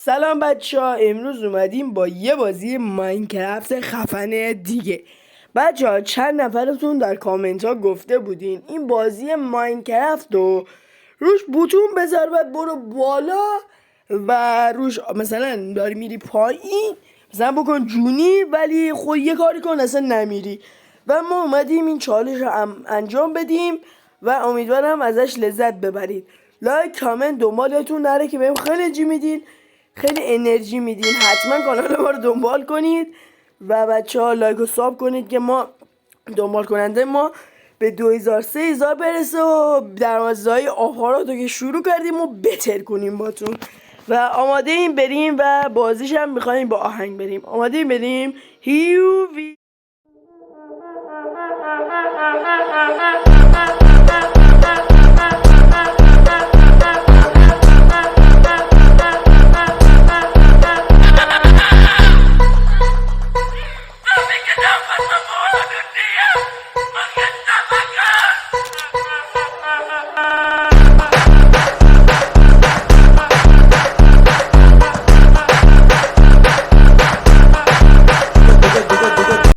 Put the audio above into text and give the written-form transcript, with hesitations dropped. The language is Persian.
سلام بچه ها، امروز اومدیم با یه بازی ماینکرافت خفن دیگه. بچه ها چند نفرتون در کامنت ها گفته بودین این بازی ماینکرافت رو روش بوتون بذار و برو بالا و روش مثلا داری میری پایین مثلا بکن جونی، ولی خود یه کاری کن اصلا نمیری. و ما اومدیم این چالش رو انجام بدیم و امیدوارم ازش لذت ببرید. لایک کامنت دنبالتون نره که بهم خیلی میدین، خیلی انرژی میدین. حتما کانال ما رو دنبال کنید و بچه ها لایک و ساب کنید که ما دنبال کننده ما به 2000 3000 برسه و درآمدزایی آپارات رو که شروع کردیم و بتر کنیم باتون. و آماده این بریم و بازیش هم میخوایم با آهنگ بریم. آماده این بریم هیووی.